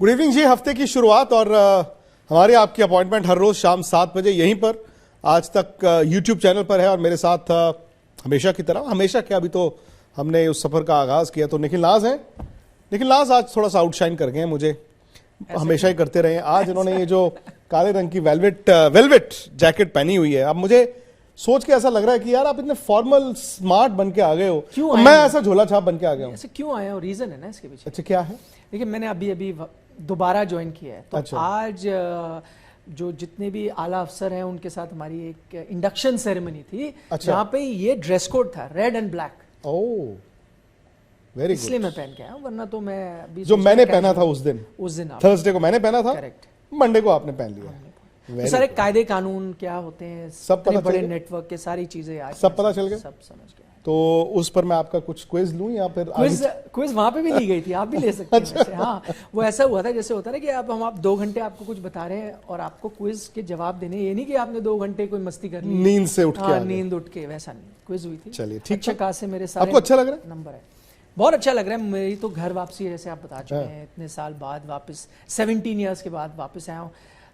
Good evening जी। हफ्ते की शुरुआत और हमारी आपकी अपॉइंटमेंट हर रोज शाम 7 बजे यहीं पर आज तक यूट्यूब चैनल पर है और मेरे साथ हमेशा की तरह, हमेशा क्या, अभी तो हमने उस सफर का आगाज किया तो निखिल नाज हैं। निखिल नाज आज थोड़ा सा आउटशाइन कर गए हैं, मुझे हमेशा ही करते रहे हैं। आज इन्होंने ये जो काले रंग की वेलवेट जैकेट पहनी हुई है, अब मुझे सोच के ऐसा लग रहा है कि यार आप इतने फॉर्मल स्मार्ट बन के आ गए हो, क्यों मैं ऐसा झोला छाप बन के आ गया हूँ। ऐसे क्यों आया हूँ? रीजन है ना इसके पीछे। अच्छा, क्या है? देखिए, मैंने अभी दोबारा ज्वाइन किया है, तो अच्छा। आज जो जितने भी आला अफसर हैं उनके साथ हमारी एक इंडक्शन सेरेमनी थी। अच्छा। जहाँ पे ये ड्रेस कोड था, red and black. Oh, very good. इसलिए मैं पहन के आया हूँ, वरना तो मैं अभी जो मैंने पहना था उस दिन आप थर्सडे को मैंने पहना था, करेक्ट, मंडे को आपने पहन लिया। तो सारे कायदे कानून क्या होते हैं, सब पता बड़े चल गया? नेटवर्क के सारी चीजें आज सब पता चल गया? सब समझ गया। तो उस पर मैं आपका कुछ क्विज लूं या फिर क्विज वहां पे भी ली गई थी, आप भी ले सकते हैं। वैसे हाँ, वो ऐसा हुआ था जैसे होता है ना कि आप 2 घंटे आपको कुछ बता रहे हैं और आपको क्विज के जवाब देने, ये नहीं कि आपने 2 घंटे कोई मस्ती कर ली, नींद से उठ के आ गए। नींद उठ के, वैसा नहीं, क्विज हुई थी। चलिए ठीक अच्छा खासे मेरे सारे आपको अच्छा लग रहा है? नंबर है, बहुत अच्छा लग रहा है। मेरी तो घर वापसी है, जैसे आप बता चुके हैं, इतने साल बाद वापस 17 ईयर्स के बाद वापस आया हूँ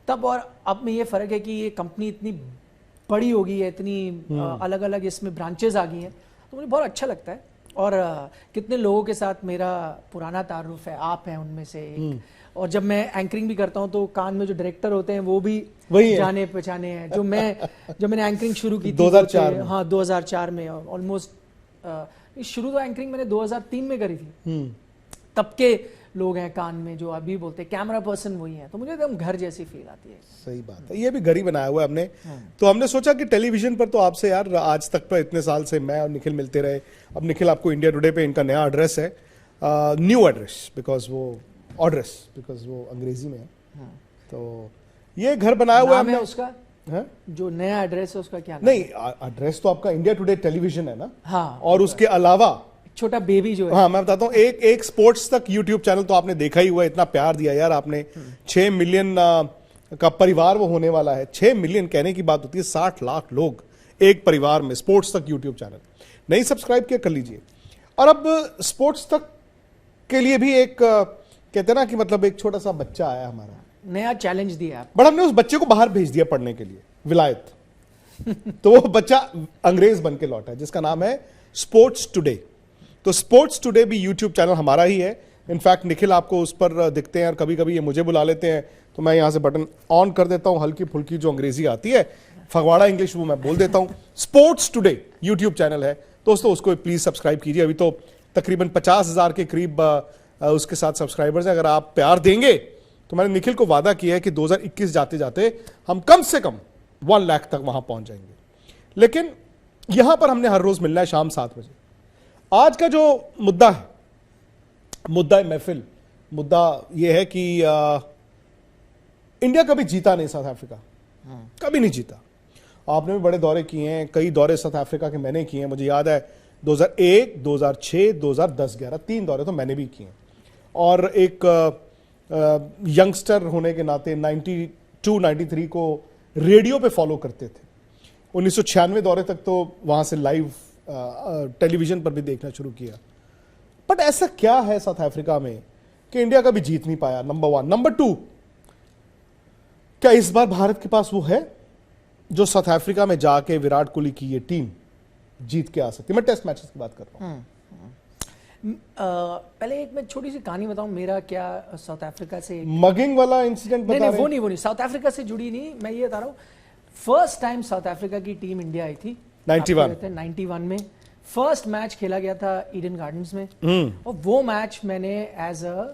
तब। और अब में ये फर्क है कि ये कंपनी इतनी बड़ी हो गई है, इतनी अलग अलग इसमें ब्रांचेस आ गई हैं, तो मुझे बहुत अच्छा लगता है। और कितने लोगों के साथ मेरा पुराना तारुफ है, आप हैं उनमें से एक। और जब मैं एंकरिंग भी करता हूँ तो कान में जो डायरेक्टर होते हैं वो भी जाने पहचाने हैं। जब मैंने एंकरिंग शुरू की थी 2004 में। हाँ 2004 में, ऑलमोस्ट शुरू तो एंकरिंग मैंने 2003 में करी थी। तब के लोग हैं कान में जो अभी बोलते हैं, कैमरा पर्सन वही है, तो मुझे एकदम घर जैसी फील आती है। सही बात है, ये भी घर ही बनाया हुआ है हमने। तो हमने सोचा कि टेलीविजन पर तो आपसे यार आज तक पर इतने साल से मैं और निखिल मिलते रहे। अब निखिल आपको इंडिया टुडे पे इनका नया एड्रेस है, न्यू एड्रेस, बिकॉज वो अंग्रेजी में है। तो ये घर बनाया हुआ है उसका जो नया एड्रेस है उसका क्या? नहीं, एड्रेस तो आपका इंडिया टुडे टेलीविजन है ना। हाँ, और उसके अलावा छोटा बेबी जो है, हाँ मैं बताता हूँ, एक स्पोर्ट्स तक यूट्यूब चैनल तो आपने देखा ही हुआ, इतना प्यार दिया यार आपने। 6 मिलियन का परिवार वो होने वाला है। 6 मिलियन कहने की बात होती है, 60 लाख लोग एक परिवार में। स्पोर्ट्स तक यूट्यूब चैनल नहीं सब्सक्राइब किया, कर लीजिए। और अब स्पोर्ट्स तक के लिए भी एक कहते हैं ना कि मतलब एक छोटा सा बच्चा आया हमारा, नया चैलेंज दिया, बट हमने उस बच्चे को बाहर भेज दिया पढ़ने के लिए, विलायत। तो वो बच्चा अंग्रेज बन के लौटा है, जिसका नाम है स्पोर्ट्स टुडे। तो स्पोर्ट्स टुडे भी यूट्यूब चैनल हमारा ही है। इनफैक्ट निखिल आपको उस पर दिखते हैं और कभी कभी ये मुझे बुला लेते हैं, तो मैं यहां से बटन ऑन कर देता हूं, हल्की फुल्की जो अंग्रेजी आती है, फगवाड़ा इंग्लिश, वो मैं बोल देता हूं। स्पोर्ट्स टुडे यूट्यूब चैनल है दोस्तों, उसको प्लीज सब्सक्राइब कीजिए। अभी तो तकरीबन 50,000 के करीब उसके साथ सब्सक्राइबर्स हैं। अगर आप प्यार देंगे तो मैंने निखिल को वादा किया है कि 2021 जाते जाते हम कम से कम 1 लाख तक वहां पहुंच जाएंगे। लेकिन यहां पर हमने हर रोज मिलना है शाम 7 बजे। आज का जो मुद्दा है महफिल, मुद्दा यह है कि इंडिया कभी जीता नहीं साउथ अफ्रीका, कभी नहीं जीता। आपने भी बड़े दौरे किए हैं, कई दौरे साउथ अफ्रीका के मैंने किए हैं। मुझे याद है 2001, 2006, 2010, 11 3 दौरे तो मैंने भी किए। और एक यंगस्टर होने के नाते 92, 93 को रेडियो पे फॉलो करते थे। 1996 दौरे तक तो वहां से लाइव टेलीविजन पर भी देखना शुरू किया। बट ऐसा क्या है साउथ अफ्रीका में कि इंडिया कभी जीत नहीं पाया? नंबर 1। नंबर 2, क्या इस बार भारत के पास वो है जो साउथ अफ्रीका में जाके विराट कोहली की ये टीम जीत के आ सकती है? मैं टेस्ट मैचेस की बात कर रहा हूं। पहले एक मैं छोटी सी कहानी बताऊं, मेरा क्या साउथ अफ्रीका से मगिंग वाला इंसिडेंट बता रहे हैं? वो नहीं, साउथ अफ्रीका से जुड़ी नहीं। मैं ये बता रहा हूं, फर्स्ट टाइम साउथ अफ्रीका की टीम इंडिया आई थी 91 में। फर्स्ट मैच खेला गया था ईडन गार्डन्स में, और वो मैच मैंने age a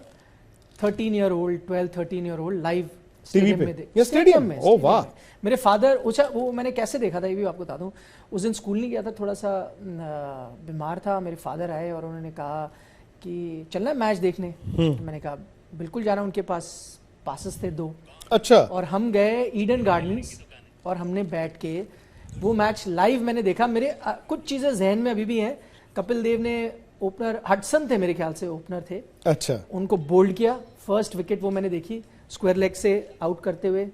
13 year old live stadium में ओह वाह। मेरे फादर, वो मैंने कैसे देखा था ये भी आपको बता दूं। उस दिन स्कूल नहीं गया था, थोड़ा सा बीमार था। मेरे फादर आए और उन्होंने कहा कि चलना मैच देखने। तो मैंने कहा बिल्कुल जाना। उनके पास पासेस थे 2। अच्छा। और हम गए ईडन गार्डन्स और हमने बैठ के वो मैच लाइव मैंने देखा। मेरे कुछ चीजें जहन में अभी भी हैं। कपिल देव ने ओपनर, हडसन थे मेरे ख्याल से ओपनर थे, अच्छा, उनको बोल्ड किया। फर्स्ट विकेट वो मैंने देखी, स्क्वायर लेग से आउट करते हुए।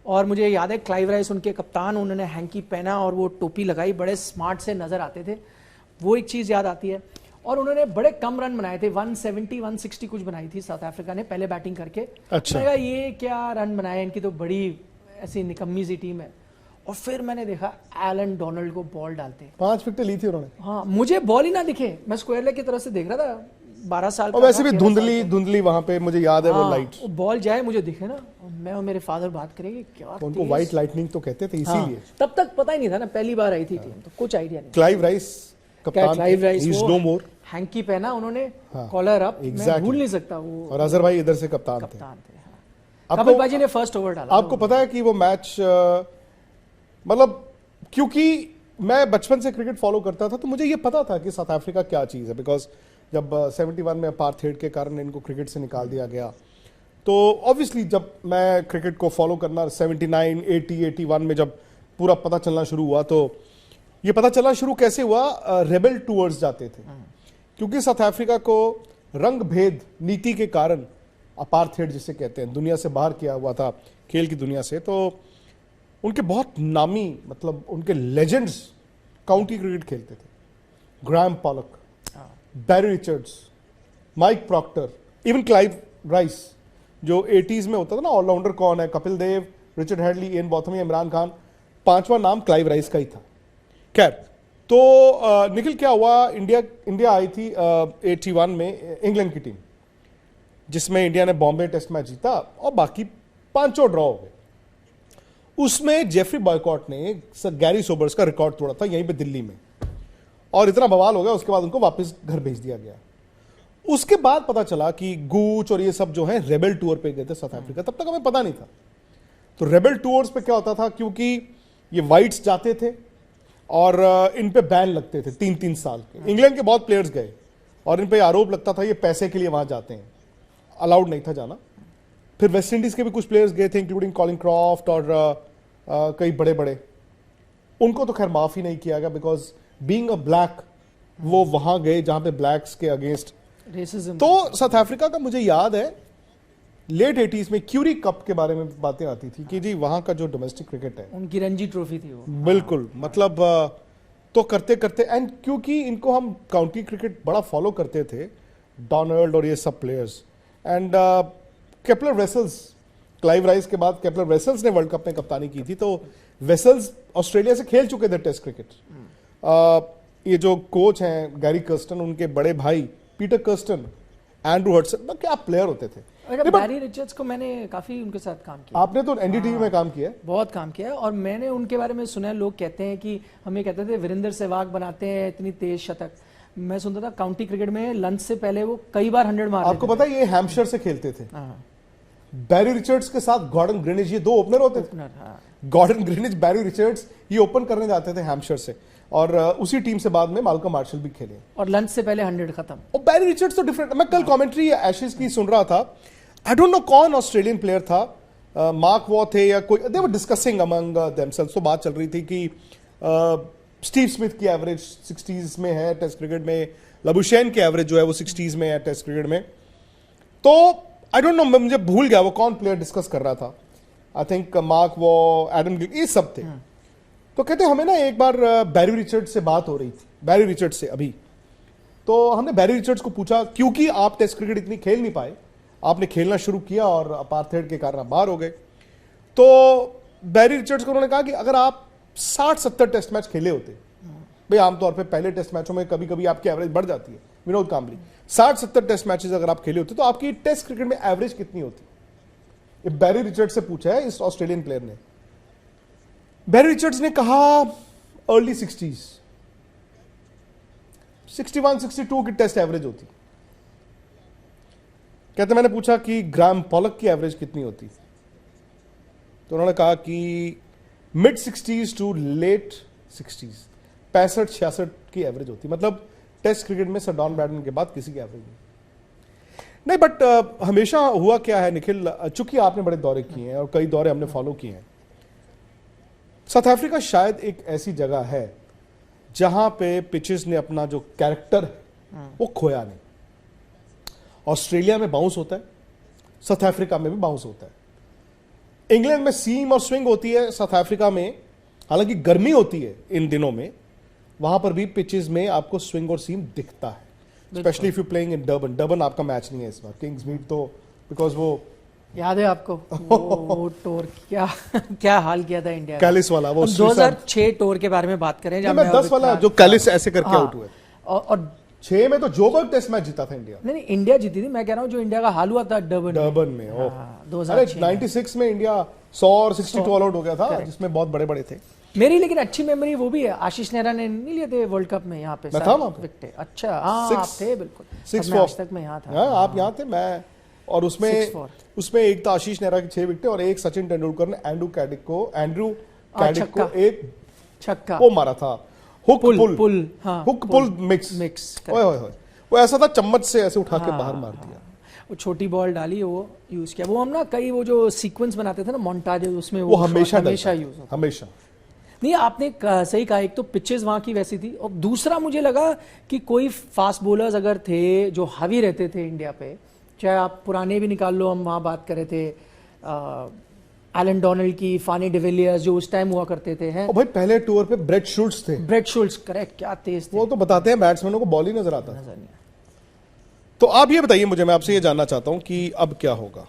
और मुझे याद है क्लाइव राइस उनके कप्तान, उन्होंने हैंकी पहना और वो टोपी लगाई, बड़े स्मार्ट से नजर आते थे। वो एक चीज याद आती है। और उन्होंने बड़े कम रन बनाए थे, 170 160 कुछ बनाई थी साउथ अफ्रीका ने पहले बैटिंग करके। अच्छा। मैंने कहा ये क्या रन बनाए, इनकी तो बड़ी ऐसी निकम्मी सी टीम है। और फिर मैंने देखा एलन डोनाल्ड को बॉल डालते, 5 विकेटें ली थी उन्होंने। हाँ, मुझे बॉल ही ना दिखे, मैं स्क्वायर लेग की तरफ से देख रहा था, 12 साल और वैसे भी धुंधली वहां पे मुझे याद है वो लाइट, बॉल जाए मुझे दिखे ना, मैं और मेरे फादर बात करेंगे क्या तो उनको व्हाइट लाइटनिंग तो कहते थे इसीलिए। तब तक पता ही नहीं था ना, पहली बार आई थी टीम, तो कुछ आइडिया नहीं। क्लाइव राइस कप्तान, Clive Rice, he is no more, hanky पहना उन्होंने, कॉलर अप, मैं भूल नहीं सकता वो। और अजहर भाई इधर से कप्तान थे। कपिल बाजी ने फर्स्ट ओवर डाला। आपको पता है कि वो मैच मतलब, क्योंकि मैं बचपन से क्रिकेट फॉलो करता था तो मुझे ये पता था कि साउथ अफ्रीका क्या चीज़ है, बिकॉज जब 71 में अपार्थेड के कारण इनको क्रिकेट से निकाल दिया गया, तो ऑब्वियसली जब मैं क्रिकेट को फॉलो करना 79, 80, 81 में जब पूरा पता चलना शुरू हुआ, तो ये पता चलना शुरू कैसे हुआ, रेबल टूर्स जाते थे, क्योंकि साउथ अफ्रीका को रंग भेद नीति के कारण अपार्थेड जिसे कहते हैं, दुनिया से बाहर किया हुआ था खेल की दुनिया से, तो उनके बहुत नामी मतलब उनके लेजेंड्स काउंटी क्रिकेट खेलते थे, Graham Pollock, Barry Richards, Mike Procter, even Clive Rice जो 80s में होता था ना ऑलराउंडर कौन है, Kapil Dev, Richard Hadlee, Ian Botham, Imran Khan, 5वां नाम क्लाइव राइस का ही था। खैर, तो निखिल क्या हुआ, इंडिया आई थी 81 में इंग्लैंड की टीम, जिसमें इंडिया ने बॉम्बे टेस्ट मैच जीता और बाकी 5 ड्रॉ हो गए। उसमें जेफरी बॉयकॉट ने गैरी सोबर्स का रिकॉर्ड तोड़ा था यहीं पे दिल्ली में, और इतना बवाल हो गया, उसके बाद उनको वापस घर भेज दिया गया। उसके बाद पता चला कि गूच और ये सब जो है रेबल टूर पे गए थे साउथ अफ्रीका, तब तक हमें पता नहीं था। तो रेबल टूर्स पे क्या होता था, क्योंकि ये वाइट्स जाते थे और इन पे बैन लगते थे 3-3 साल के। इंग्लैंड के बहुत प्लेयर्स गए और इन पे आरोप लगता था ये पैसे के लिए वहां जाते हैं, अलाउड नहीं था जाना। फिर वेस्ट इंडीज के भी कुछ प्लेयर्स गए थे, इंक्लूडिंग कॉलिन क्रॉफ्ट और कई बड़े बड़े, उनको तो खैर माफ ही नहीं किया गया, बिकॉज बीइंग अ ब्लैक वो वहां गए जहां पे ब्लैक्स के अगेंस्ट रेसिज्म। तो साउथ अफ्रीका का मुझे याद है लेट 80s में क्यूरी कप के बारे में बातें आती थी कि जी वहां का जो डोमेस्टिक क्रिकेट है, उनकी रणजी ट्रॉफी थी वो, बिल्कुल मतलब तो करते करते, एंड क्योंकि इनको हम काउंटी क्रिकेट बड़ा फॉलो करते थे, डोनाल्ड और ये सब players, and Kepler vessels, Clive rice के बाद केपलर वेसल्स ने वर्ल्ड कप में कप्तानी की थी, तो वेसल्स ऑस्ट्रेलिया से खेल चुके थे टेस्ट क्रिकेट। ये जो कोच हैं गैरी कर्स्टन, उनके बड़े भाई पीटर कर्स्टन, एंड्रू हडसन, क्या प्लेयर होते थे। बैरी रिचर्ड्स को मैंने काफी उनके साथ काम किया। आपने तो एनडीटीवी में काम किया है? बहुत काम किया है, और मैंने उनके बारे में सुना है, लोग कहते हैं कि हमें कहते थे वीरेंद्र सहवाग बनाते हैं इतनी तेज शतक। मैं सुनता था काउंटी क्रिकेट में लंच से पहले वो कई बार 100 मार आपको पता है ये हैम्पशायर से खेलते थे। बैरी रिचर्ड्स के साथ गॉर्डन ग्रिनिज, ये 2 ओपनर होते थे। गॉर्डन ग्रिनिज, बैरी रिचर्ड्स, ये ओपन करने जाते थे हैम्पशायर से, और उसी टीम से बाद में माल्कम मार्शल भी खेले, और लंच से पहले 100 खत्म। और बैरी रिचर्ड्स तो डिफरेंट। मैं कल कमेंट्री एशेज की सुन रहा था, आई डोंट नो कौन ऑस्ट्रेलियन प्लेयर था, मार्क वॉ थे या कोई, दे वर डिस्कसिंग अमंग देमसेल्व्स, तो बात चल रही थी कि स्टीव स्मिथ की एवरेज 60s में है टेस्ट क्रिकेट में, लबुशेन की एवरेज जो है वो 60s में है टेस्ट क्रिकेट में। तो आई डोंट नो, मैं मुझे भूल गया वो कौन प्लेयर डिस्कस कर रहा था, I think mark Waugh, Adam Gill, ये सब थे। तो कहते हमें ना एक बार बैरी रिचर्ड्स से बात हो रही थी, बैरी रिचर्ड्स से अभी, तो हमने बैरी रिचर्ड्स को पूछा, क्योंकि आप टेस्ट क्रिकेट इतनी खेल नहीं पाए, आपने खेलना शुरू किया और अपार्थेड के कारण बाहर हो गए, तो बैरी रिचर्ड्स को उन्होंने कहा कि अगर आप 60-70 टेस्ट मैच खेले होते, भाई आमतौर पे पहले टेस्ट मैचों में कभी कभी आपकी एवरेज बढ़ जाती है, विनोद कांबली, 60-70 टेस्ट मैचेस अगर आप खेले होते तो आपकी टेस्ट क्रिकेट में एवरेज कितनी होती? ये बैरी रिचर्ड्स से पूछा है इस ऑस्ट्रेलियन प्लेयर ने। बैरी रिचर्ड्स ने कहा अर्ली 60s, 61-62 की टेस्ट एवरेज होती। कहते मैंने पूछा कि ग्राहम पॉलक की एवरेज कितनी होती, तो उन्होंने कहा कि mid 60s to late 60s, 65-66 की एवरेज होती। मतलब टेस्ट क्रिकेट में सर डॉन ब्रैडमैन के बाद किसी की एवरेज नहीं। बट हमेशा हुआ क्या है निखिल, चूंकि आपने बड़े दौरे किए हैं और कई दौरे हमने फॉलो किए हैं, साउथ अफ्रीका शायद एक ऐसी जगह है जहां पे पिचेस ने अपना जो कैरेक्टर है वो खोया नहीं। ऑस्ट्रेलिया में बाउंस होता है, साउथ अफ्रीका में भी बाउंस होता है। इंग्लैंड में सीम और स्विंग होती है, साउथ अफ्रीका में हालांकि गर्मी होती है इन दिनों में, वहां पर भी पिचेस में आपको स्विंग और सीम दिखता है। Specially if you playing in Durban. Durban आपका मैच नहीं है इस बार किंग्स मीट, तो बिकॉज वो याद है आपको वो टूर क्या क्या हाल किया था इंडिया का। कैलिस वाला, वो 2006 टूर के बारे में बात करें जब मैं 10 वाला जो कैलिस ऐसे करके आउट हुए, और 6 में तो जोबर्ग टेस्ट मैच जीता था इंडिया। नहीं इंडिया जीती थी, मैं कह रहा हूँ जो इंडिया का हाल हुआ था डर्बन में। हाँ, अरे 96 में इंडिया 100 और 62 ऑल आउट हो गया था, जिसमें बहुत बड़े बड़े थे। मेरी लेकिन अच्छी मेमोरी वो भी है, आशीष नेहरा ने नहीं लिए थे वर्ल्ड कप में यहाँ पे, मैं था वहाँ पे। विकेट। अच्छा हाँ आप थे बिल्कुल, 6-4 आज तक मैं यहाँ था। हाँ, आप यहाँ थे, मैं और उसमें एक था आशीष नेहरा की 6 विकेट और एक सचिन तेंदुलकर ने एंड्रू कैडिक को एक छक्का वो मारा था, हुक पुल हाँ, हुक पुल मिक्स। ओए वो ऐसा था, चम्मच से ऐसे उठा के बाहर मार दिया। वो छोटी बॉल डाली, वो यूज किया। वो हम ना कई वो जो सीक्वेंस बनाते थे ना मोन्टाज, उसमें वो हमेशा यूज होता, हमेशा। नहीं आपने सही कहा, एक तो पिचेस वहां की वैसी थी, और दूसरा मुझे लगा कि कोई फास्ट बॉलर्स अगर थे जो हावी रहते थे इंडिया पे, चाहे आप पुराने भी निकाल लो, हम वहां बात कर रहे थे एलन डोनाल्ड की, फानी डिविलियर्स जो उस टाइम हुआ करते थे हैं। और भाई पहले टूर पे ब्रेट शुल्ट्ज थे। ब्रेट शुल्ट्ज करेक्ट, क्या तेज थे। वो तो बताते हैं बैट्समैनों को बॉल ही नजर आता है। तो आप ये बताइए मुझे, मैं आपसे ये जानना चाहता हूं कि अब क्या होगा।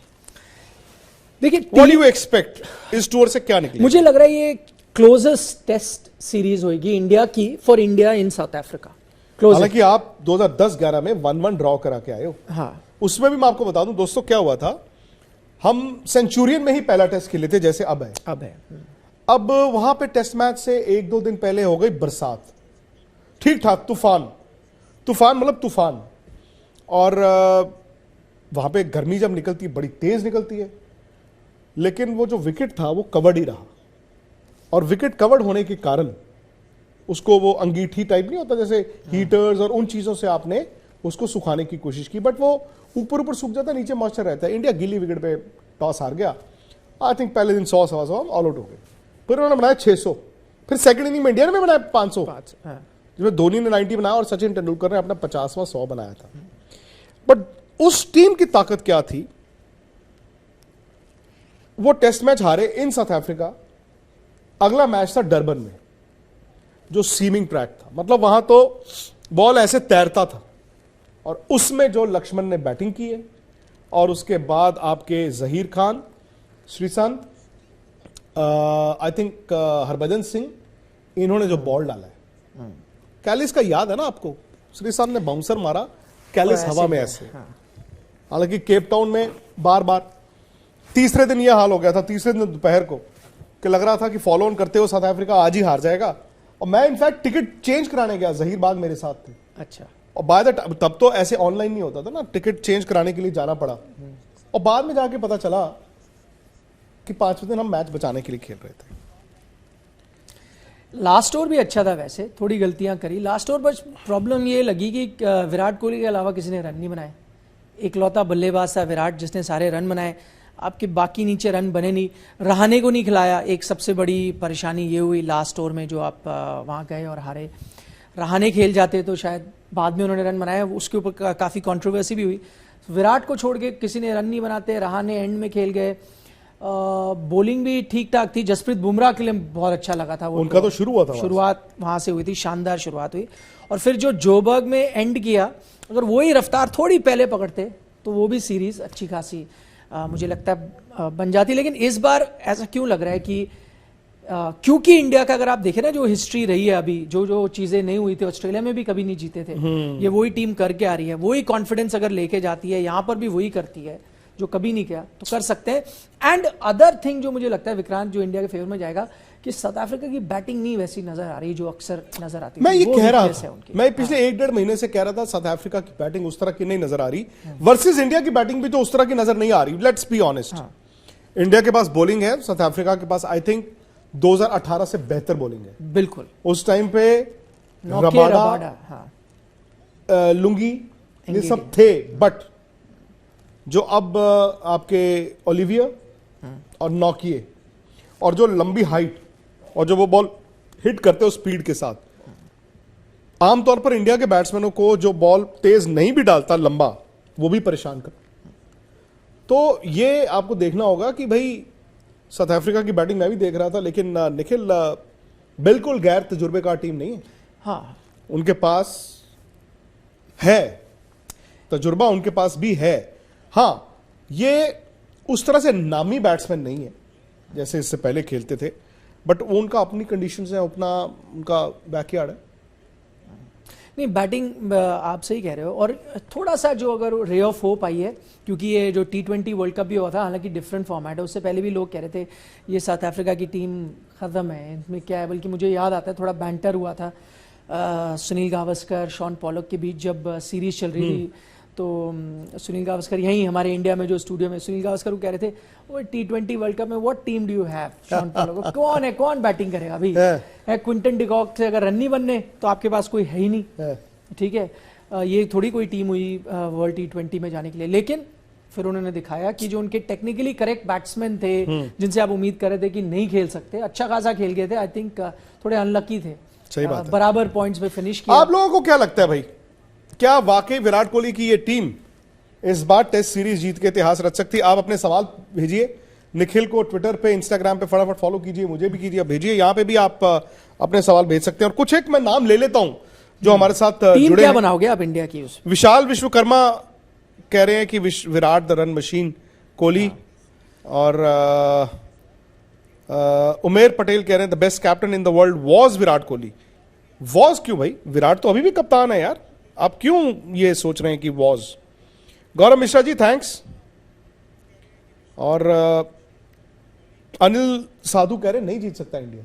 देखिए व्हाट डू यू एक्सपेक्ट, इस टूर से क्या निकलेगा? मुझे लग रहा है ये क्लोजेस्ट टेस्ट सीरीज होगी इंडिया की, for India in South Africa. हालांकि आप 2010-11 में 1-1 ड्रॉ करा के आए हो। हाँ, उसमें भी मैं आपको बता दूं दोस्तों क्या हुआ था, हम सेंचुरियन में ही पहला टेस्ट खेले थे जैसे अब है। अब वहां पे टेस्ट मैच से 1-2 दिन पहले हो गई बरसात, ठीक ठाक तूफान मतलब तूफान, और वहां पे गर्मी जब निकलती है बड़ी तेज निकलती है, लेकिन वो जो विकेट था वो कवर्ड ही रहा, और विकेट कवर्ड होने के कारण उसको वो अंगीठी टाइप नहीं होता जैसे हीटर्स और उन चीजों से आपने उसको सुखाने की कोशिश की, बट वो ऊपर सूख जाता है, नीचे मॉइस्चर रहता है। इंडिया गिली विकेट पे टॉस हार गया। आई थिंक पहले दिन 100-125 ऑल आउट हो गए, फिर उन्होंने बनाया 600, फिर सेकंड इनिंग में इंडिया ने बनाया 500, जिसमें धोनी ने 90 बनाया और सचिन तेंदुलकर ने अपना 50वां 100 बनाया था। बट उस टीम की ताकत क्या थी, वो टेस्ट मैच हारे इन साउथ अफ्रीका। अगला मैच था डरबन में जो सीमिंग ट्रैक था, मतलब वहां तो बॉल ऐसे तैरता था, और उसमें जो लक्ष्मण ने बैटिंग की है, और उसके बाद आपके जहीर खान, श्रीसंत, आई थिंक हरभजन सिंह, इन्होंने जो बॉल डाला है। कैलिस का याद है ना आपको, श्रीसंत ने बाउंसर मारा, कैलिस हवा में ऐसे। हालांकि केप टाउन में बार बार तीसरे दिन यह हाल हो गया था, तीसरे दिन दोपहर को, कि लग रहा था कि फॉलो ऑन करते हुए साउथ अफ्रीका आज ही हार जाएगा, और मैं इनफैक्ट टिकट चेंज कराने गया, जहीर बाग मेरे साथ थे। अच्छा। और बाय द तब तो ऐसे ऑनलाइन नहीं होता था ना, टिकट चेंज कराने के लिए जाना पड़ा, और बाद में जाके पता चला कि 5वें दिन हम मैच बचाने के लिए खेल रहे थे। लास्ट ओवर भी अच्छा था, वैसे थोड़ी गलतियां करी लास्ट ओवर, बस प्रॉब्लम ये लगी कि विराट कोहली के अलावा किसी ने रन नहीं बनाए। इकलौता बल्लेबाज था विराट जिसने सारे रन बनाए, आपके बाकी नीचे रन बने नहीं। रहाणे को नहीं खिलाया, एक सबसे बड़ी परेशानी ये हुई लास्ट ओवर में जो आप वहाँ गए और हारे। रहाणे खेल जाते तो शायद बाद में उन्होंने रन बनाया, उसके ऊपर काफ़ी कंट्रोवर्सी भी हुई। विराट को छोड़ के किसी ने रन नहीं बनाते, रहाणे एंड में खेल गए। बॉलिंग भी ठीक ठाक थी, जसप्रीत बुमराह के लिए बहुत अच्छा लगा था। उनका तो शुरुआत वहाँ से हुई थी, शानदार शुरुआत हुई। और फिर जो जोबर्ग में एंड किया, अगर वही रफ्तार थोड़ी पहले पकड़ते तो वो भी सीरीज अच्छी खासी मुझे लगता है बन जाती। लेकिन इस बार ऐसा क्यों लग रहा है कि क्योंकि इंडिया का अगर आप देखें ना जो हिस्ट्री रही है अभी, जो चीजें नहीं हुई थी, ऑस्ट्रेलिया में भी कभी नहीं जीते थे, ये वही टीम करके आ रही है, वही कॉन्फिडेंस अगर लेके जाती है, यहां पर भी वही करती है जो कभी नहीं किया, तो कर सकते हैं। एंड अदर थिंग जो मुझे लगता है विक्रांत, जो इंडिया के फेवर में जाएगा, कि साउथ अफ्रीका की बैटिंग नहीं वैसी नजर आ रही जो अक्सर नजर आती है। मैं ये कह रहा था, मैं पिछले 1-1.5 महीने से कह रहा था साउथ अफ्रीका की बैटिंग उस तरह की नहीं नजर आ रही, वर्सेस इंडिया की बैटिंग भी तो उस तरह की नजर नहीं आ रही। लेट्स बी ऑनेस्ट, इंडिया के पास बॉलिंग है, साउथ अफ्रीका के पास आई थिंक 2018 से बेहतर बॉलिंग है। बिल्कुल, उस टाइम पे रबाडा, लुंगी, ये सब थे, बट जो अब आपके ओलिविया और नॉकिए, और जो लंबी हाइट और जो वो बॉल हिट करते हो स्पीड के साथ, आमतौर पर इंडिया के बैट्समैनों को जो बॉल तेज नहीं भी डालता लंबा, वो भी परेशान कर। तो ये आपको देखना होगा कि भाई साउथ अफ्रीका की बैटिंग मैं भी देख रहा था, लेकिन निखिल बिल्कुल गैर तजुर्बेकार टीम नहीं है। हाँ, उनके पास है तजुर्बा उनके पास भी है। हाँ, ये उस तरह से नामी बैट्समैन नहीं है जैसे इससे पहले खेलते थे, बट वो उनका अपनी कंडीशंस है, अपना उनका बैकयार्ड है। नहीं, बैटिंग आप सही कह रहे हो। और थोड़ा सा जो अगर रे ऑफ होप आई है, क्योंकि ये जो T20 वर्ल्ड कप भी हुआ था, हालांकि डिफरेंट फॉर्मेट है, उससे पहले भी लोग कह रहे थे ये साउथ अफ्रीका की टीम ख़त्म है, इसमें क्या है। बल्कि मुझे याद आता है थोड़ा बैंटर हुआ था सुनील गावस्कर शॉन पॉलक के बीच जब सीरीज चल रही थी, तो सुनील गावस्कर यहीं हमारे इंडिया में जो स्टूडियो में सुनील गावस्कर को कह रहे थे वो T20 वर्ल्ड कप में what team do you have, Shaun Pollock कौन है, कौन बैटिंग करेगा अभी है, क्विंटन डिकॉक से अगर रन नहीं बनने तो आपके पास कोई है ही नहीं, ठीक है। ये थोड़ी कोई टीम हुई वर्ल्ड T20 में जाने के लिए। लेकिन फिर उन्होंने दिखाया कि जो उनके टेक्निकली करेक्ट बैट्समैन थे जिनसे आप उम्मीद कर रहे थे कि नहीं खेल सकते, अच्छा खासा खेल गए थे। आई थिंक थोड़े अनलकी थे, सही बात है। बराबर पॉइंट्स पे फिनिश किया। आप लोगों को क्या लगता है भाई, क्या वाकई विराट कोहली की ये टीम इस बार टेस्ट सीरीज जीत के इतिहास रच सकती? आप अपने सवाल भेजिए निखिल को ट्विटर पे, इंस्टाग्राम पे फटाफट फॉलो कीजिए, मुझे भी कीजिए, भेजिए। यहाँ पे भी आप अपने सवाल भेज सकते हैं। और कुछ एक मैं नाम ले लेता हूं जो हमारे साथ टीम जुड़े क्या हैं। बनाओगे आप इंडिया की? उस विशाल विश्वकर्मा कह रहे हैं कि Virat the run machine Kohli, और उमेर पटेल कह रहे हैं the best captain in the world was Virat Kohli. Was क्यों भाई, विराट तो अभी भी कप्तान है यार, आप क्यों ये सोच रहे हैं कि वॉज? गौरव मिश्रा जी थैंक्स। और अनिल साधु कह रहे हैं नहीं जीत सकता इंडिया।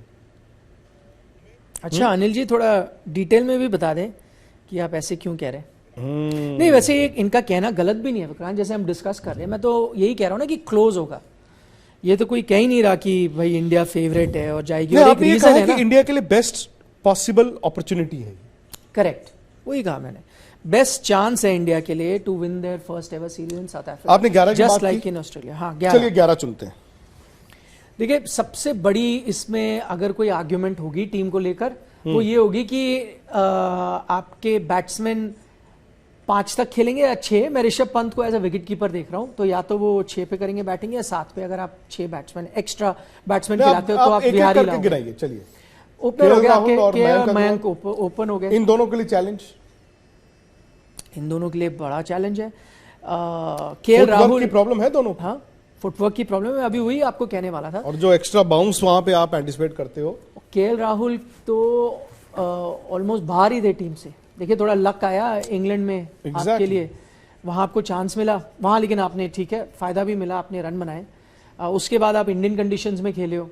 अच्छा अनिल जी थोड़ा डिटेल में भी बता दें कि आप ऐसे क्यों कह रहे हैं। नहीं वैसे ये इनका कहना गलत भी नहीं है विक्रांत, जैसे हम डिस्कस कर रहे हैं, मैं तो यही कह रहा हूं ना कि क्लोज होगा। ये तो कोई कह ही नहीं रहा कि भाई इंडिया फेवरेट है और जाएगी। और एक रीजन है कि इंडिया के लिए बेस्ट पॉसिबल अपॉर्चुनिटी है। करेक्ट, वही कहा मैंने, बेस्ट चांस है इंडिया के लिए to win there first ever series in South Africa. आपने 11 की बात की, जस्ट लाइक इन ऑस्ट्रेलिया। हाँ 11। चलिए 11 चुनते हैं। देखिए सबसे बड़ी इसमें अगर कोई आर्ग्यूमेंट होगी टीम को लेकर वो ये होगी कि आपके बैट्समैन 5 तक खेलेंगे या 6। मैं ऋषभ पंत को एज अ विकेट कीपर देख रहा हूं, तो या तो वो 6 पे करेंगे बैटिंग या 7 पे। अगर आप 6 बैट्समैन एक्स्ट्रा बैट्समैन खिलाते हो तो आप बिहारी लाओगे। चलिए ओपनर हो गया मयंक ओपन हो गए। इन दोनों के लिए चैलेंज, इन दोनों के लिए बड़ा चैलेंज है। केएल राहुल की प्रॉब्लम है दोनों। हाँ फुटवर्क की प्रॉब्लम है, अभी वही आपको कहने वाला था। और जो एक्स्ट्रा बाउंस वहां पे आप एंटिसिपेट करते हो। केएल राहुल तो ऑलमोस्ट बाहर ही थे टीम से। देखिए थोड़ा लक आया इंग्लैंड में आपके लिए, वहां आपको चांस मिला वहां, लेकिन आपने ठीक है फायदा भी मिला, आपने रन बनाए। उसके बाद आप इंडियन कंडीशंस में खेले हो,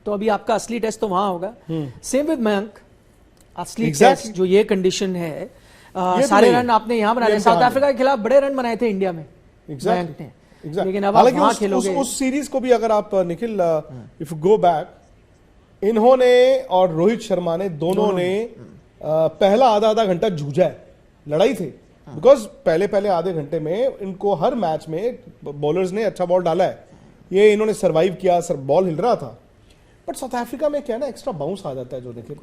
तो अभी आपका असली टेस्ट तो वहां होगा। सेम विद मयंक, असली टेस्ट जो ये कंडीशन है, सारे रन आपने यहाँ बनाए। साउथ अफ्रीका के खिलाफ बड़े रन बनाए थे इंडिया में मयंक ने, लेकिन अब आप वहां खेलोगे। उस सीरीज को भी अगर आप निखिल इफ गो बैक, इन्होंने और रोहित शर्मा ने दोनों ने पहला आधा घंटा जूझा है, लड़ाई थे। बिकॉज पहले आधे घंटे में इनको हर मैच में बॉलर्स ने अच्छा बॉल डाला है, ये इन्होंने सरवाइव किया, बॉल हिल रहा था। बट साउथ अफ्रीका में क्या है ना, एक्स्ट्रा बाउंस आ जाता है जो देखिए,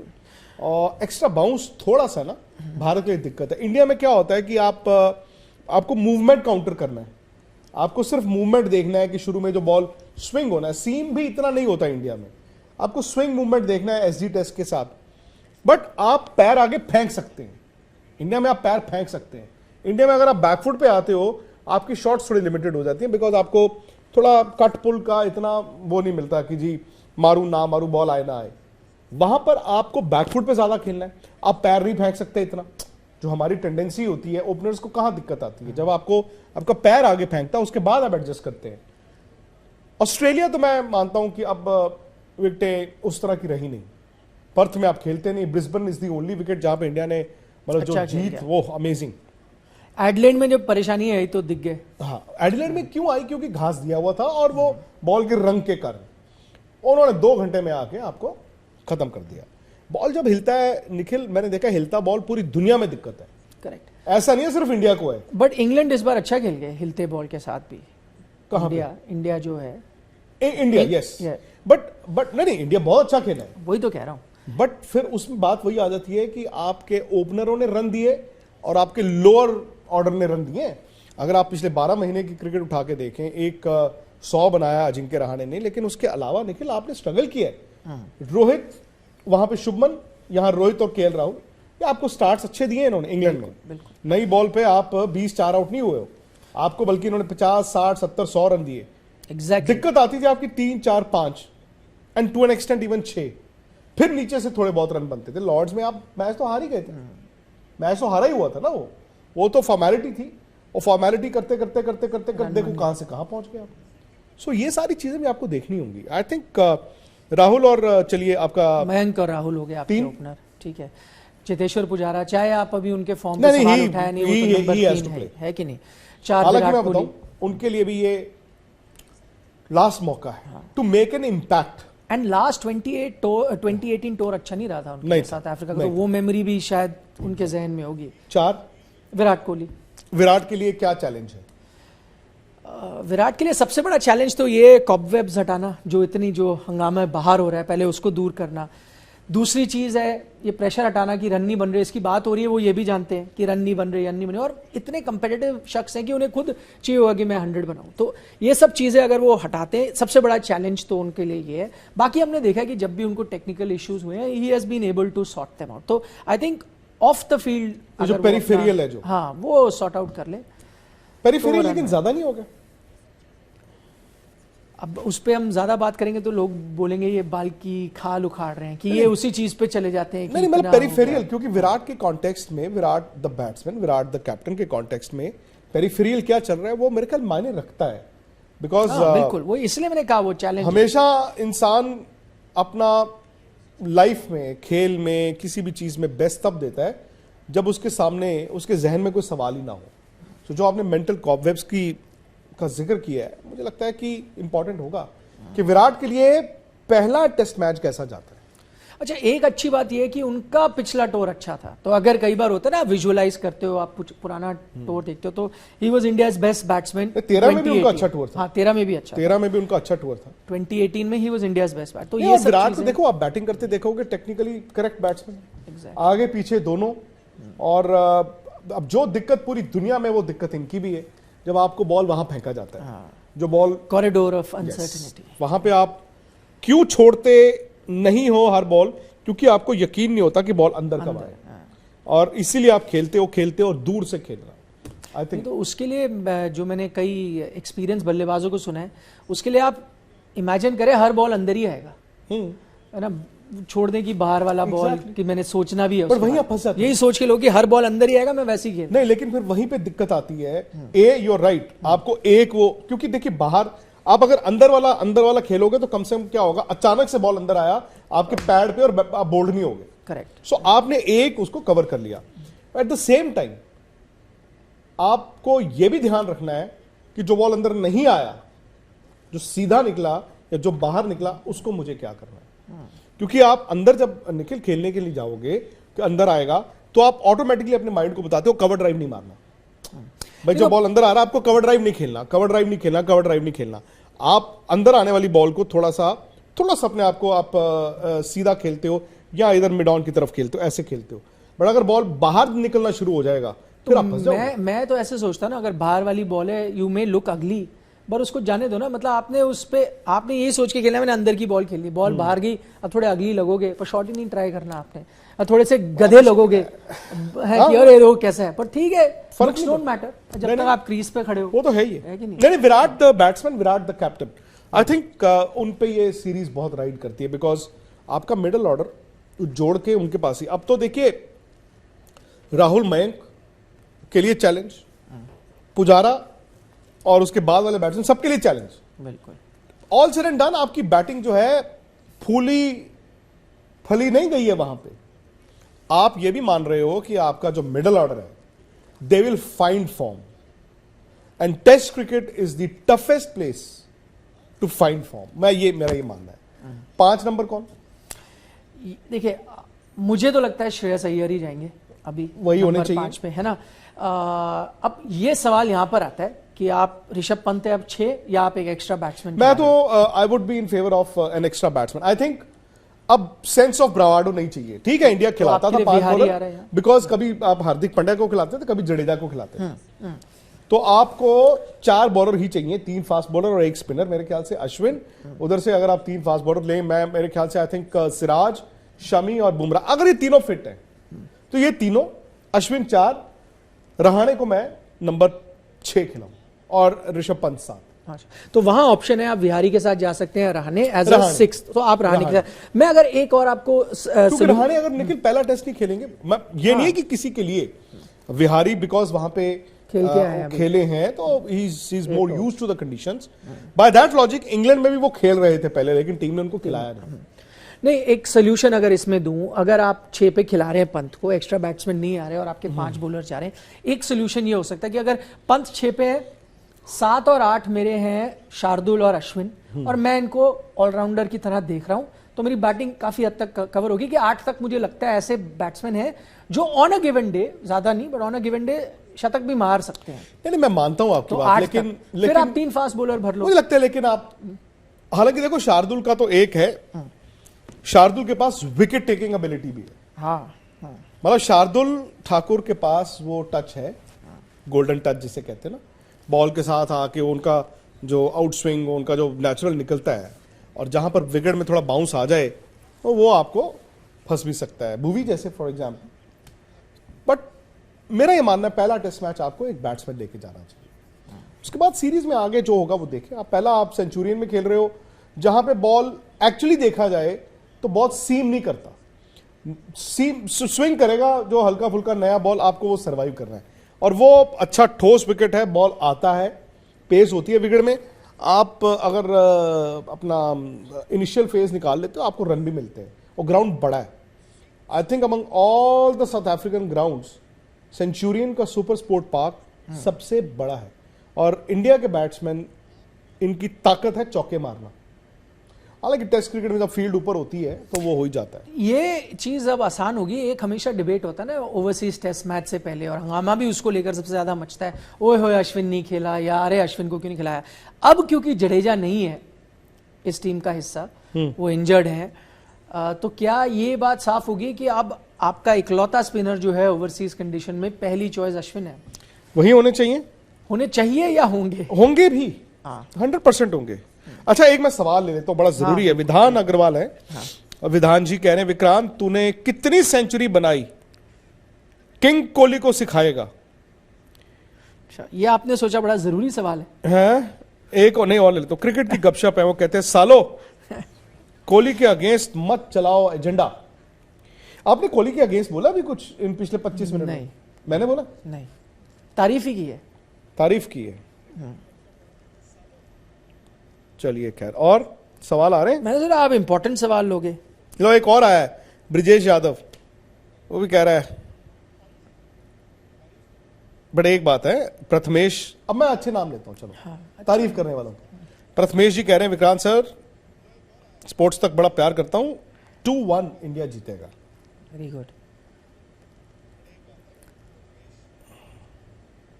और एक्स्ट्रा बाउंस थोड़ा सा ना भारत के लिए दिक्कत है। इंडिया में क्या होता है कि आपको मूवमेंट काउंटर करना है, आपको सिर्फ मूवमेंट देखना है कि शुरू में जो बॉल स्विंग होना है, सीम भी इतना नहीं होता इंडिया में, आपको स्विंग मूवमेंट देखना है एसजी टेस्ट के साथ। बट आप पैर आगे फेंक सकते हैं, इंडिया में आप पैर फेंक सकते हैं। इंडिया में अगर आप बैकफुट पे आते हो, आपकी शॉट्स थोड़ी लिमिटेड हो जाती हैं, बिकॉज आपको थोड़ा कट पुल का इतना वो नहीं मिलता कि जी मारू ना मारू, बॉल आए ना आए। वहां पर आपको बैकफुट पे ज्यादा खेलना है, आप पैर नहीं फेंक सकते इतना, जो हमारी टेंडेंसी होती है। ओपनर्स को कहां दिक्कत आती है, जब आपका पैर आगे फेंकता है उसके बाद आप एडजस्ट करते हैं। ऑस्ट्रेलिया तो मैं मानता हूं कि अब विकेटें उस तरह की रही नहीं, पर्थ में आप खेलते नहीं। Brisbane is the only wicket जहां पे इंडिया ने मतलब जो जीत वो अमेजिंग। एडिलेड में जब परेशानी आई तो दिख गए। हाँ एडिलेड में क्यों आई, क्योंकि घास दिया हुआ था और वो बॉल के रंग के कारण उन्होंने 2 घंटे में आके आपको खत्म कर दिया। बॉल जब हिलता है निखिल, मैंने देखा हिलता बॉल पूरी दुनिया में दिक्कत है। करेक्ट, ऐसा नहीं है सिर्फ इंडिया को है। बट इंग्लैंड इस बार अच्छा खेल गए हिलते बॉल के साथ भी। कहां इंडिया जो है इंडिया यस, बट नहीं इंडिया बहुत अच्छा खेला है, वही तो कह रहा हूं। बट फिर उसमें बात वही आ जाती है कि आपके ओपनरों ने रन दिए और आपके लोअर ऑर्डर ने रन दिए। अगर आप पिछले 12 महीने की क्रिकेट उठा के देखें, एक 100 बनाया अजिंक्य रहाणे ने, लेकिन उसके अलावा निखिल आपने स्ट्रगल किया है। रोहित वहां पे शुभमन, यहां रोहित और केएल राहुल, ये आपको स्टार्ट्स अच्छे दिए इन्होंने इंग्लैंड में। बिल्कुल। नई बॉल पे आप 20 4 आउट नहीं हुए हो आपको, बल्कि इन्होंने 50 60 70 100 रन दिए। एग्जैक्टली। दिक्कत आती थी आपकी 3 4 5 and to an extent even 6, फिर नीचे से थोड़े बहुत रन बनते थे। लॉर्ड्स में आप मैच तो हार ही गए थे, मैच तो हारा ही हुआ था ना, वो तो फॉर्मेलिटी थी, और फॉर्मेलिटी करते करते करते करते करते देखो कहां से कहां पहुंच गए आप। सो ये सारी चीजें भी आपको देखनी होंगी। आई थिंक राहुल और चलिए आपका मयंक और राहुल हो गए आपके ओपनर, ठीक है। चेतेश्वर पुजारा, चाहे आप अभी उनके फॉर्म नहीं, पे सवाल नहीं, उठाया नहीं, he- वो तो he- number he has 3 to है कि नहीं। 4 हालांकि विराट मैं कोहली। बताऊं उनके लिए भी ये लास्ट मौका है to make an impact. And last 2018 tour अच्छा नहीं रहा था नहीं उनके साउथ अफ्रीका का, नहीं तो वो मेमोरी भी शायद उनके जहन में होगी। 4 विराट कोहली। विराट के लिए क्या चैलेंज है? विराट के लिए सबसे बड़ा चैलेंज तो ये कॉबवेब्स हटाना, जो हंगामा बाहर हो रहा है, पहले उसको दूर करना। दूसरी चीज है ये प्रेशर हटाना कि रन नहीं बन रहे, इसकी बात हो रही है, वो ये भी जानते हैं कि रन नहीं बन रहे, और इतने कंपेटिटिव शख्स हैं कि उन्हें खुद चाहिए होगा कि मैं 100 बनाऊं। तो ये सब चीजें अगर वो हटाते हैं, सबसे बड़ा चैलेंज तो उनके लिए ये है। बाकी हमने देखा कि जब भी उनको टेक्निकल इश्यूज हुए हैं, he has been able to sort them out. तो I think of the field जो पेरिफेरियल है, जो हाँ वो सॉर्ट आउट कर ले। पेरिफेरियल लेकिन ज्यादा नहीं हो गया। अब उस पर हम ज्यादा बात करेंगे तो लोग बोलेंगे ये बाल की खाल उखाड़ रहे हैं, कि ये उसी चीज पे चले जाते हैं। नहीं मतलब पेरिफेरियल, क्योंकि विराट के कॉन्टेक्स्ट में, Virat the batsman, Virat the captain के कॉन्टेक्स्ट में पेरिफेरियल क्या चल रहा है वो मेरे ख्याल मायने रखता है। बिकॉज बिल्कुल, वो इसलिए मैंने कहा वो चैलेंज। हमेशा इंसान अपना लाइफ में, खेल में, किसी भी चीज में बेस्ट तब देता है जब उसके सामने, उसके जहन में कोई सवाल ही ना हो। तो जो आपने मेंटल कॉबवेब्स का जिक्र किया है, मुझे लगता है कि इंपॉर्टेंट होगा कि विराट के लिए पहला टेस्ट मैच कैसा जाता है। अच्छा, एक अच्छी बात यह है कि उनका पिछला टूर अच्छा था। तो अगर कई बार होता है ना, विजुअलाइज करते हो आप, पुराना टूर देखते हो, तो he was India's best batsman. 13 में भी उनका अच्छा टूर था। हाँ 13 में भी अच्छा, 13 में भी उनका अच्छा टूर था। 2018 में he was India's best bat. तो ये सब विराट को देखो, आप बैटिंग करते देखोगे टेक्निकली करेक्ट बैट्समैन, आगे पीछे दोनों। और अब जो दिक्कत पूरी दुनिया में, वो दिक्कत इनकी भी है जब आपको बॉल वहां फेंका जाता है। जो बॉल कॉरिडोर ऑफ अनसर्टेनिटी, वहां पे आप क्यों छोड़ते नहीं हो हर बॉल? क्योंकि आपको यकीन नहीं होता कि बॉल अंदर कब आए, और इसीलिए आप खेलते हो और दूर से खेलना। आई थिंक तो उसके लिए जो मैंने कई एक्सपीरियंस बल्लेबाजों को सुना है, उसके लिए आप इमेजिन करें हर बॉल अंदर ही आएगा, है ना, छोड़ने की बाहर वाला बॉल कि मैंने सोचना भी है, पर वहीं आप फंस जाते हैं। यही सोच के लोग कि हर बॉल अंदर ही आएगा, मैं वैसे ही खेल। नहीं, लेकिन फिर वहीं पे दिक्कत आती है। यूर राइट, आपको एक वो, क्योंकि देखिए बाहर आप अगर अंदर वाला खेलोगे तो कम से कम क्या होगा, अचानक से बॉल अंदर आया आपके पैड पे और आप बोल्ड नहीं होगे। करेक्ट। सो आपने एक उसको कवर कर लिया। एट द सेम टाइम आपको यह भी ध्यान रखना है कि जो बॉल अंदर नहीं आया, जो सीधा निकला या जो बाहर निकला, उसको मुझे क्या करना है। क्योंकि आप अंदर जब निखिल खेलने के लिए जाओगे कि अंदर आएगा, तो आप ऑटोमेटिकली अपने माइंड को बताते हो कवर ड्राइव नहीं मारना। भाई जो बॉल अंदर आ रहा है, आपको कवर ड्राइव नहीं खेलना, कवर ड्राइव नहीं खेलना, कवर ड्राइव नहीं खेलना। आप अंदर आने वाली बॉल को थोड़ा सा अपने आप को आप सीधा खेलते हो, या इधर मिड ऑन की तरफ खेलते हो, ऐसे खेलते हो। बट अगर बॉल बाहर निकलना शुरू हो जाएगा, फिर आप फंस जाओगे। मैं तो ऐसे सोचता ना, अगर बाहर वाली बॉल है, यू मे लुक अगली, पर उसको जाने दो ना। मतलब आपने उस पे, आपने यही सोच के खेलना मैंने अंदर की बॉल खेलनी, बॉल बाहर गई, अब थोड़े अगली लगोगे, पर शॉट ही नहीं ट्राई करना आपने, अब थोड़े से गधे लगोगे है कि अरे वो कैसा है। पर ठीक है, फर्क डोंट मैटर जब तक आप क्रीज पे खड़े हो, वो तो है ही है कि नहीं। Virat the batsman, Virat the captain, I think उन पे ये सीरीज बहुत राइड करती है। बिकॉज आपका मिडिल ऑर्डर जोड़ के उनके पास ही, अब तो देखिए राहुल, मयंक के लिए चैलेंज, पुजारा और उसके बाद वाले बैट्समैन सबके लिए चैलेंज। बिल्कुल। ऑल सेड एंड डन, आपकी बैटिंग जो है फूली फली नहीं गई है वहां पे। आप ये भी मान रहे हो कि आपका जो मिडिल ऑर्डर है, they will find form, and Test cricket is the toughest place to find form. मेरा ये मानना है। 5 नंबर कौन? देखिए, मुझे तो लगता है श्रेयस अय्यर ही जाएंगे अभी, वही होने चाहिए 5 पे, है ना। अब ये सवाल यहां पर आता है कि आप ऋषभ पंत है अब 6, या आप एक एक्स्ट्रा बैट्समैन। मैं तो I would be in favour of an extra batsman. I think अब सेंस ऑफ ब्रावाडो नहीं चाहिए। ठीक है, इंडिया खिलाता था 5 बॉलर, बिकॉज कभी आप हार्दिक पांड्या को खिलाते थे, कभी जडेजा को खिलाते थे। तो आपको 4 बॉलर ही चाहिए, 3 फास्ट बॉलर और 1 स्पिनर। मेरे ख्याल से अश्विन, उधर से अगर आप 3 फास्ट बॉलर लें, मेरे ख्याल से आई थिंक सिराज, शमी और बुमराह, अगर ये तीनों फिट हैं तो ये तीनों, अश्विन 4, रहाणे को मैं नंबर 6 खिलाऊं और ऋषभ पंत 7। अच्छा, तो वहां ऑप्शन है, आप विहारी के साथ जा सकते हैं, रहाणे एज अ रहाणे। 6, तो आप रहाणे के साथ। मैं अगर एक और आपको क्योंकि रहाणे अगर निखिल पहला टेस्ट नहीं खेलेंगे, ये नहीं है कि किसी के लिए, विहारी बिकॉज वहां पे खेल के आए हैं अभी। खेले हैं तो he is more used to the conditions. By that logic England में भी वो खेल रहे थे पहले, लेकिन टीम ने उनको खिलाया नहीं। एक सोल्यूशन अगर इसमें दूं, अगर आप 6 पे खिला रहे हैं पंत को, एक्स्ट्रा बैट्समैन नहीं आ रहे और आपके 5 बॉलर जा रहे हैं, एक सोल्यूशन ये हो सकता है कि अगर पंत 6 पे है, 7 और 8 मेरे हैं शार्दुल और अश्विन, और मैं इनको ऑलराउंडर की तरह देख रहा हूं, तो मेरी बैटिंग काफी हद तक कवर होगी कि 8 तक मुझे लगता है ऐसे बैट्समैन हैं जो ऑन अ गिवन डे, ज्यादा नहीं but on a given day शतक भी मार सकते हैं। नहीं, मैं मानता हूं आपकी तो बात, 8 लेकिन तक। फिर आप 3 फास्ट बॉलर भर लो। मुझे लगता है, लेकिन आप, हालांकि देखो शार्दुल का तो एक है, शार्दुल के पास विकेट टेकिंग एबिलिटी भी है। हाँ, मतलब शार्दुल ठाकुर के पास वो टच है, गोल्डन टच जिसे कहते हैं ना, बॉल के साथ आके उनका जो आउट स्विंग, उनका जो नेचुरल निकलता है, और जहां पर विकेट में थोड़ा बाउंस आ जाए तो वो आपको फंस भी सकता है, भुवी जैसे फॉर एग्जाम्पल। बट मेरा ये मानना है पहला टेस्ट मैच आपको एक बैट्समैन लेके जाना चाहिए, उसके बाद सीरीज में आगे जो होगा वो देखें। आप सेंचुरियन में खेल रहे हो, जहां पे बॉल एक्चुअली देखा जाए तो बहुत सीम नहीं करता, सीम स्विंग करेगा जो हल्का फुल्का नया बॉल, आपको वो सर्वाइव करना है, और वो अच्छा ठोस विकेट है, बॉल आता है, पेस होती है विकेट में। आप अगर अपना इनिशियल फेज निकाल लेते हो, आपको रन भी मिलते हैं, और ग्राउंड बड़ा है। I think among all the south African grounds, Centurion का सुपर स्पोर्ट पार्क सबसे बड़ा है, और इंडिया के बैट्समैन, इनकी ताकत है चौके मारना। हालांकि टेस्ट क्रिकेट में जब फील्ड ऊपर होती है तो वो हो ही जाता है। ये चीज अब आसान होगी। एक हमेशा डिबेट होता है ना ओवरसीज टेस्ट मैच से पहले, और हंगामा भी उसको लेकर सबसे ज्यादा मचता है, ओए होए अश्विन नहीं खेला, या अरे अश्विन को क्यों नहीं खिलाया। अब क्योंकि जडेजा नहीं है इस टीम का हिस्सा, वो इंजर्ड है, तो क्या ये बात साफ होगी कि अब आपका इकलौता स्पिनर जो है ओवरसीज कंडीशन में पहली चॉइस अश्विन है? वही होने चाहिए या होंगे? होंगे भी, 100% होंगे। अच्छा, एक मैं सवाल ले लेता हूं, बड़ा जरूरी है। विधान अग्रवाल है, विधान जी कह रहे हैं, विक्रांत तूने कितनी सेंचुरी बनाई किंग कोहली को सिखाएगा? अच्छा, ये आपने सोचा बड़ा जरूरी सवाल है। एक और नहीं और ले लेता हूं, क्रिकेट की गपशप है। वो कहते हैं सालो कोहली के अगेंस्ट मत चलाओ एजेंडा। आपने कोहली के अगेंस्ट बोला भी कुछ इन पिछले 25 मिनट नहीं। में? मैंने बोला नहीं, तारीफ ही की है। तारीफ की है। चलिए खैर, और सवाल आ रहे हैं? मैंने सोचा आप इंपॉर्टेंट सवाल लोगे। लो एक और आया है, ब्रिजेश यादव, वो भी कह रहा है, बट एक बात है, प्रथमेश, अब मैं अच्छे नाम लेता हूं, चलो तारीफ करने वालों। प्रथमेश जी कह रहे हैं, विक्रांत सर स्पोर्ट्स तक बड़ा प्यार करता हूं, 2-1 इंडिया जीतेगा। वेरी गुड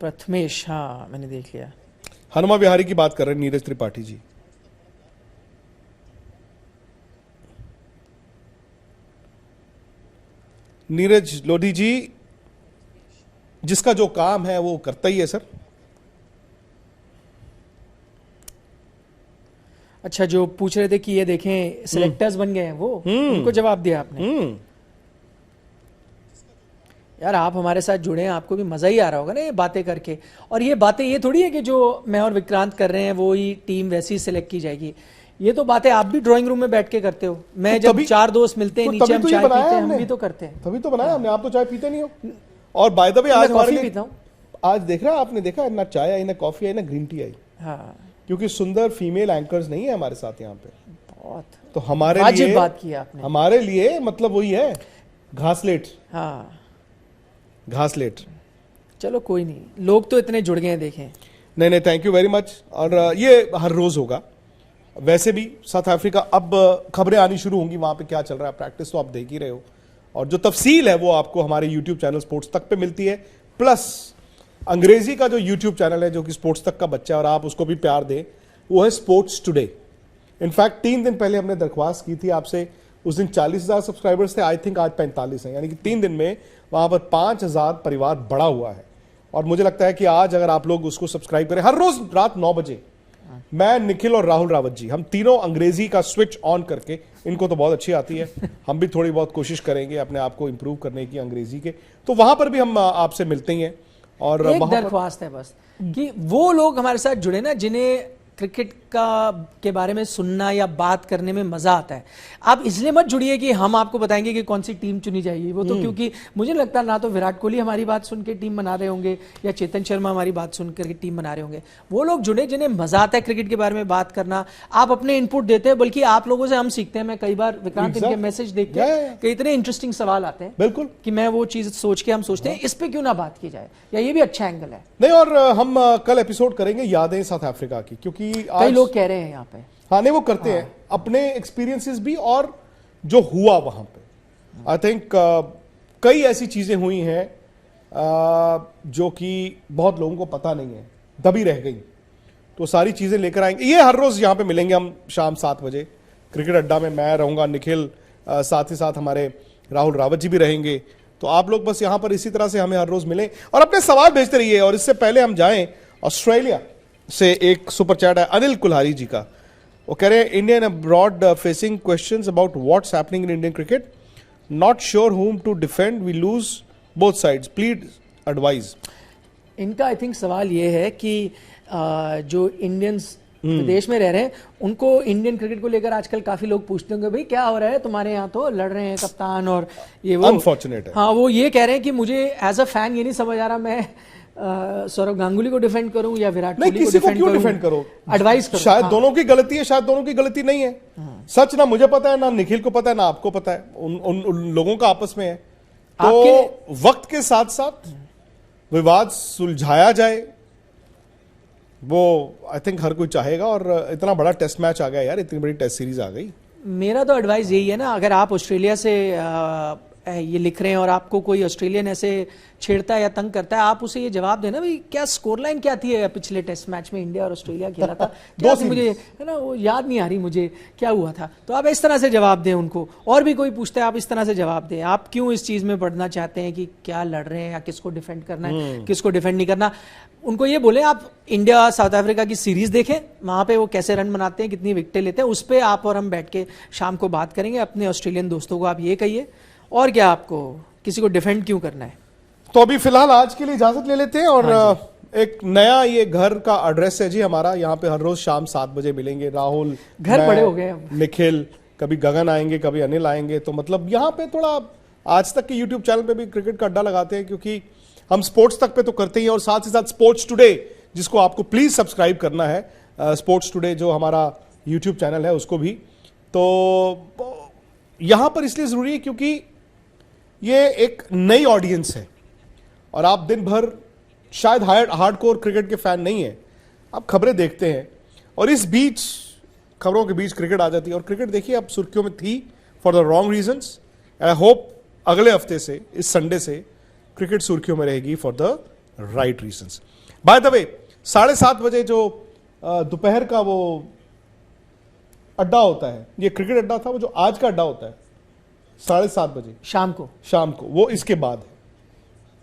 प्रथमेश, हाँ मैंने देख लिया। हनुमा विहारी की बात कर रहे हैं नीरज त्रिपाठी जी। नीरज लोधी जी, जिसका जो काम है वो करता ही है सर। अच्छा, जो पूछ रहे थे कि ये देखें सिलेक्टर्स बन गए हैं, वो उनको जवाब दिया आपने। यार आप हमारे साथ जुड़े हैं, आपको भी मजा ही आ रहा होगा ना ये बातें करके। और ये बातें ये थोड़ी है कि जो मैं और विक्रांत कर रहे हैं वो ही टीम वैसी सिलेक्ट की जाएगी। ये तो बातें आप भी ड्राइंग रूम में बैठ के करते हो। मैं तो जब 4 दोस्त मिलते हैं नीचे, हम तो चाय पीते हैं, हम हमने भी तो करते हैं। तभी तो बनाया हमने। आप तो चाय पीते नहीं हो। और बाय द वे आज मैं कॉफी पीता हूँ। आज देख रहा आपने देखा, ना चाय आई, ना कॉफी आई, ना ग्रीन टी आई। हाँ, क्योंकि सुंदर फीमेल एंकर्स नहीं है हमारे साथ यहाँ पे। बहुत तो हमारे वाजिब लिए बात की आपने। हमारे लिए मतलब वही है, घासलेट। हाँ घासलेट। चलो कोई नहीं, लोग तो इतने जुड़ गए हैं, देखें। नहीं, थैंक यू वेरी मच। और ये हर रोज होगा। वैसे भी साउथ अफ्रीका, अब खबरें आनी शुरू होंगी वहां पे क्या चल रहा है, प्रैक्टिस तो आप देख ही रहे हो, और जो तफसील है वो आपको हमारे यूट्यूब चैनल स्पोर्ट्स तक पे मिलती है। प्लस अंग्रेजी का जो यूट्यूब चैनल है जो कि स्पोर्ट्स तक का बच्चा है और आप उसको भी प्यार दें, वो है स्पोर्ट्स टुडे। इनफैक्ट 3 दिन पहले हमने दरख्वास्त की थी आपसे, उस दिन 40,000 सब्सक्राइबर्स थे, आई थिंक आज 45 हैं, यानी कि 3 दिन में वहां पर 5,000 परिवार बड़ा हुआ है। और मुझे लगता है कि आज अगर आप लोग उसको सब्सक्राइब करें, हर रोज रात 9 बजे मैं, निखिल और राहुल रावत जी, हम तीनों अंग्रेजी का स्विच ऑन करके, इनको तो बहुत अच्छी आती है, हम भी थोड़ी बहुत कोशिश करेंगे अपने आप को इंप्रूव करने की अंग्रेजी के, तो वहां पर भी हम आपसे मिलते ही हैं। और एक दरख्वास्त है बस कि वो लोग हमारे साथ जुड़े ना जिन्हें क्रिकेट के बारे में सुनना या बात करने में मजा आता है। आप इसलिए मत जुड़िए कि हम आपको बताएंगे कि कौन सी टीम चुनी जाएगी, वो तो क्योंकि मुझे लगता है ना तो विराट कोहली हमारी बात सुन के टीम बना रहे होंगे या चेतन शर्मा हमारी बात सुन करके टीम बना रहे होंगे। वो लोग जुड़े जिन्हें मजा आता है क्रिकेट के बारे में बात करना। आप अपने इनपुट देते हैं, बल्कि आप लोगों से हम सीखते हैं। मैं कई बार विक्रांत इनके मैसेज देखते हैं कि इतने इंटरेस्टिंग सवाल आते हैं, बिल्कुल, कि मैं वो चीज सोच के हम सोचते हैं इस पे क्यों ना बात की जाए, या ये भी अच्छा एंगल है। नहीं, और हम कल एपिसोड करेंगे यादें साउथ अफ्रीका की, क्योंकि कई लोग कह रहे हैं यहाँ पे, हाँ नहीं वो करते हैं अपने एक्सपीरियंसेस भी और जो हुआ वहां पे। आई थिंक कई ऐसी चीजें हुई हैं जो कि बहुत लोगों को पता नहीं है, दबी रह गई, तो सारी चीजें लेकर आएंगे। ये हर रोज यहां पे मिलेंगे हम शाम 7 बजे क्रिकेट अड्डा में। मैं रहूंगा, निखिल, साथ ही साथ हमारे राहुल रावत जी भी रहेंगे। तो आप लोग बस यहां पर इसी तरह से हमें हर रोज मिलें और अपने सवाल भेजते रहिए। और इससे पहले हम जाएं, ऑस्ट्रेलिया से एक सुपर चैट है अनिल कुल्हारी जी का। वो कह रहे हैं Indian abroad facing questions about what's happening in Indian cricket, not sure whom to defend, we lose both sides, please advise. इनका आई थिंक सवाल ये है कि जो इंडियंस विदेश में रह रहे हैं उनको इंडियन क्रिकेट को लेकर आजकल काफी लोग पूछते होंगे, भाई क्या हो रहा है तुम्हारे यहाँ, तो लड़ रहे हैं कप्तान और ये वो। अनफॉर्चुनेट है। हाँ, वो ये कह रहे हैं कि मुझे एज अ फैन ये नहीं समझ आ रहा मैं सौरव गांगुली को डिफेंड करूं या विराट कोहली को डिफेंड करूं, एडवाइस करूं। शायद दोनों की गलती है, शायद दोनों की गलती नहीं है। सच ना मुझे पता है, ना निखिल को पता है, ना आपको पता है, उन लोगों का आपस में है। तो वक्त के साथ साथ विवाद सुलझाया जाए, वो आई थिंक हर कोई चाहेगा। और इतना बड़ा टेस्ट मैच आ गया यार, इतनी बड़ी टेस्ट सीरीज आ गई। मेरा तो एडवाइस यही है ना, अगर आप ऑस्ट्रेलिया से ये लिख रहे हैं और आपको कोई ऑस्ट्रेलियन ऐसे छेड़ता है या तंग करता है, आप उसे ये जवाब देना, भाई क्या स्कोर लाइन क्या थी पिछले टेस्ट मैच में इंडिया और ऑस्ट्रेलिया खेला था क्या थी, मुझे है ना वो याद नहीं आ रही मुझे क्या हुआ था। तो आप इस तरह से जवाब दें उनको। और भी कोई पूछता है आप इस तरह से जवाब दें। आप क्यों इस चीज में पढ़ना चाहते हैं कि क्या लड़ रहे हैं या किसको डिफेंड करना है, किसको डिफेंड नहीं करना। उनको ये बोले आप इंडिया साउथ अफ्रीका की सीरीज देखें, वहां पे वो कैसे रन बनाते हैं, कितनी विकेटें लेते हैं, उस पर आप और हम बैठ के शाम को बात करेंगे। अपने ऑस्ट्रेलियन दोस्तों को आप ये कहिए, और क्या आपको किसी को डिफेंड क्यों करना है। तो अभी फिलहाल आज के लिए इजाजत ले लेते हैं। और एक नया ये घर का एड्रेस है जी हमारा, यहाँ पे हर रोज शाम 7 बजे मिलेंगे। राहुल, घर बड़े हो गए, निखिल, कभी गगन आएंगे, कभी अनिल आएंगे। तो मतलब यहाँ पे थोड़ा आज तक के यूट्यूब चैनल पे भी क्रिकेट का अड्डा लगाते हैं, क्योंकि हम स्पोर्ट्स तक पे तो करते ही हैं, और साथ ही साथ स्पोर्ट्स टुडे, जिसको आपको प्लीज सब्सक्राइब करना है, स्पोर्ट्स टुडे जो हमारा यूट्यूब चैनल है उसको भी। तो यहां पर इसलिए जरूरी है क्योंकि ये एक नई ऑडियंस है, और आप दिन भर शायद हार्डकोर क्रिकेट के फैन नहीं है, आप खबरें देखते हैं, और इस बीच खबरों के बीच क्रिकेट आ जाती है। और क्रिकेट देखिए अब सुर्खियों में थी for the wrong reasons. I hope अगले हफ्ते से, इस संडे से, क्रिकेट सुर्खियों में रहेगी for the right reasons. By the way, 7:30 बजे जो दोपहर का वो अड्डा होता है, ये क्रिकेट अड्डा था, वो जो आज का अड्डा होता है 7:30 बजे शाम को, वो इसके बाद है,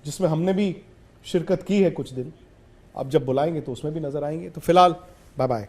जिसमें हमने भी शिरकत की है कुछ दिन। अब जब बुलाएंगे तो उसमें भी नजर आएंगे। तो फिलहाल बाय बाय।